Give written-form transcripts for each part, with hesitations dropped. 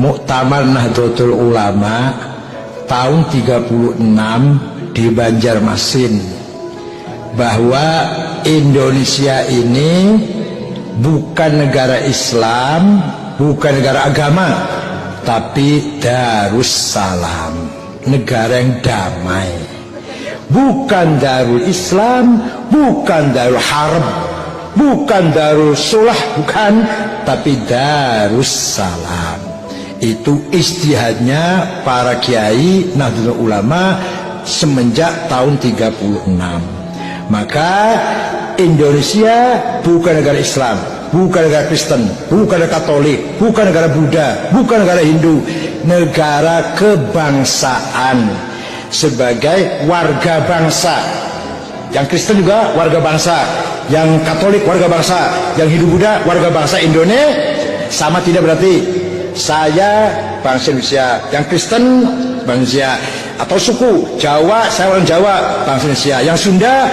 Muktamar Nahdlatul Ulama tahun 36 di Banjarmasin, bahwa Indonesia ini bukan negara Islam, bukan negara agama, tapi Darussalam, negara yang damai. Bukan Darul Islam, bukan Darul Harb, bukan Darul Sulah, bukan, tapi Darussalam. Itu ijtihadnya para kiai Nahdlatul Ulama semenjak tahun 36. Maka Indonesia bukan negara Islam, bukan negara Kristen, bukan negara Katolik, bukan negara Buddha, bukan negara Hindu, negara kebangsaan. Sebagai warga bangsa, yang Kristen juga warga bangsa, yang Katolik warga bangsa, yang Hindu Buddha warga bangsa Indonesia. Sama tidak berarti saya bangsa Indonesia, yang Kristen bangsa, atau suku Jawa, saya orang Jawa bangsa Indonesia, yang Sunda,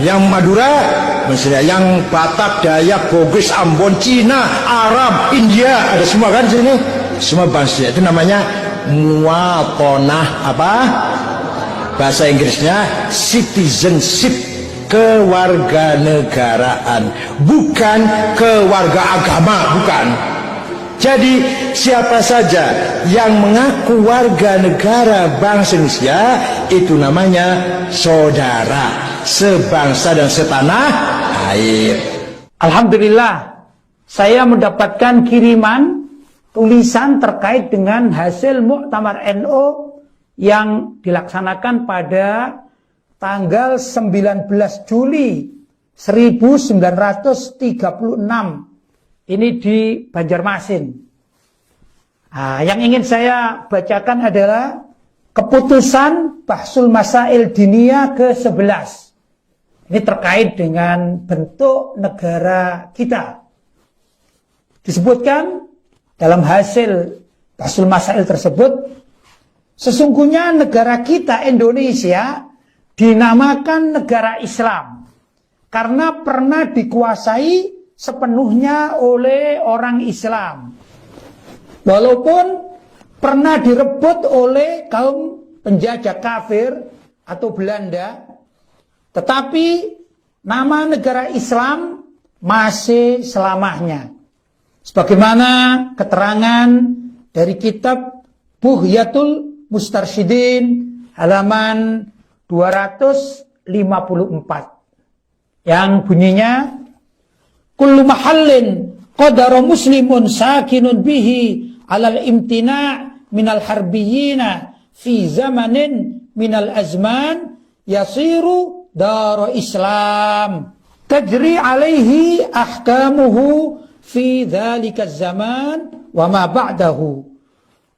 yang Madura bangsa Indonesia, yang Batak, Dayak, Bugis, Ambon, Cina, Arab, India, ada semua kan sini, semua bangsa. Itu namanya muwatonah, apa bahasa Inggrisnya, citizenship, kewarganegaraan, bukan kewarga agama, bukan. Jadi siapa saja yang mengaku warga negara bangsa Indonesia itu namanya saudara, sebangsa dan setanah air. Alhamdulillah, saya mendapatkan kiriman tulisan terkait dengan hasil Muktamar NU yang dilaksanakan pada tanggal 19 Juli 1936 ini di Banjarmasin. Yang ingin saya bacakan adalah keputusan Bahsul Masail Diniyah ke-11. Ini terkait dengan bentuk negara kita. Disebutkan dalam hasil Bahsul Masail tersebut, sesungguhnya negara kita Indonesia dinamakan negara Islam karena pernah dikuasai sepenuhnya oleh orang Islam. Walaupun pernah direbut oleh kaum penjajah kafir atau Belanda, tetapi nama negara Islam masih selamanya. Sebagaimana keterangan dari kitab Bughyatul Mustarsyidin halaman 254 yang bunyinya, kullu mahallin qadara muslimun sakinun bihi alal imtina' minal harbiyina fi zamanin minal azman yasiru dara Islam tajri alaihi ahkamuhu fi dhalika zaman wa ma ba'dahu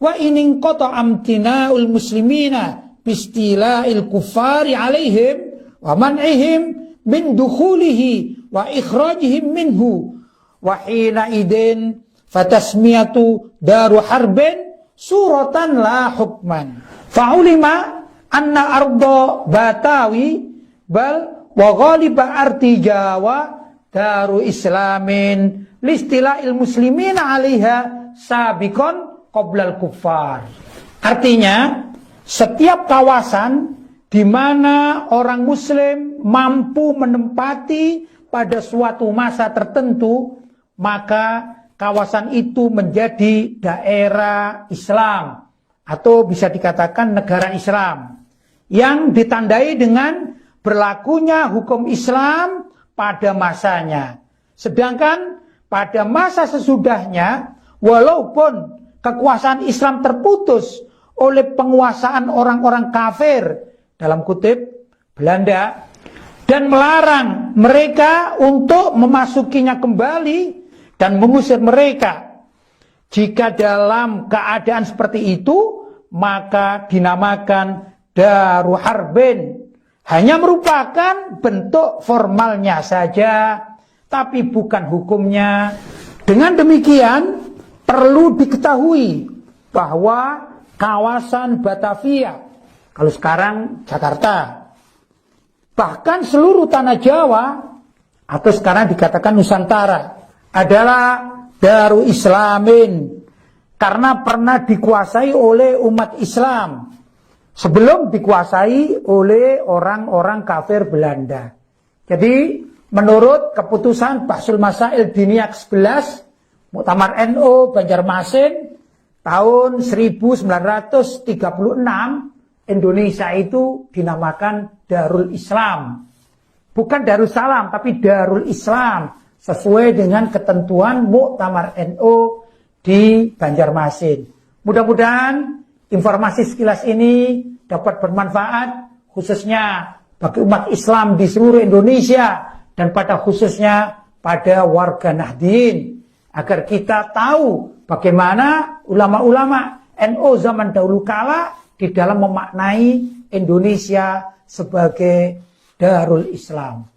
wa in qata amtina'ul muslimina bistila'il kuffari alaihim wa man'ihim min dukhulihi wa ikhrajihim minhu wa hina idin fatasmiyatu daru harbin suratan la hukman fa'ulima anna arda batawi bal wa ghaliba arti Jawa daru islamin listila'il muslimina alaiha sabikon qoblal kuffar. Artinya, setiap kawasan di mana orang muslim mampu menempati pada suatu masa tertentu, maka kawasan itu menjadi daerah Islam atau bisa dikatakan negara Islam yang ditandai dengan berlakunya hukum Islam pada masanya. Sedangkan pada masa sesudahnya, walaupun kekuasaan Islam terputus oleh penguasaan orang-orang kafir, dalam kutip Belanda, dan melarang mereka untuk memasukinya kembali dan mengusir mereka. Jika dalam keadaan seperti itu, maka dinamakan Daru Harbin. Hanya merupakan bentuk formalnya saja, tapi bukan hukumnya. Dengan demikian, perlu diketahui bahwa kawasan Batavia, kalau sekarang Jakarta, bahkan seluruh tanah Jawa, atau sekarang dikatakan Nusantara, adalah Daru Islamin, karena pernah dikuasai oleh umat Islam sebelum dikuasai oleh orang-orang kafir Belanda. Jadi menurut keputusan Bahsul Masail Diniyah 11 Muktamar NU Banjarmasin tahun 1936, Indonesia itu dinamakan Darul Islam. Bukan Darussalam, tapi Darul Islam. Sesuai dengan ketentuan Muktamar NU di Banjarmasin. Mudah-mudahan informasi sekilas ini dapat bermanfaat, khususnya bagi umat Islam di seluruh Indonesia, dan pada khususnya pada warga Nahdien, agar kita tahu bagaimana ulama-ulama NU zaman dahulu kala di dalam memaknai Indonesia sebagai Darul Islam.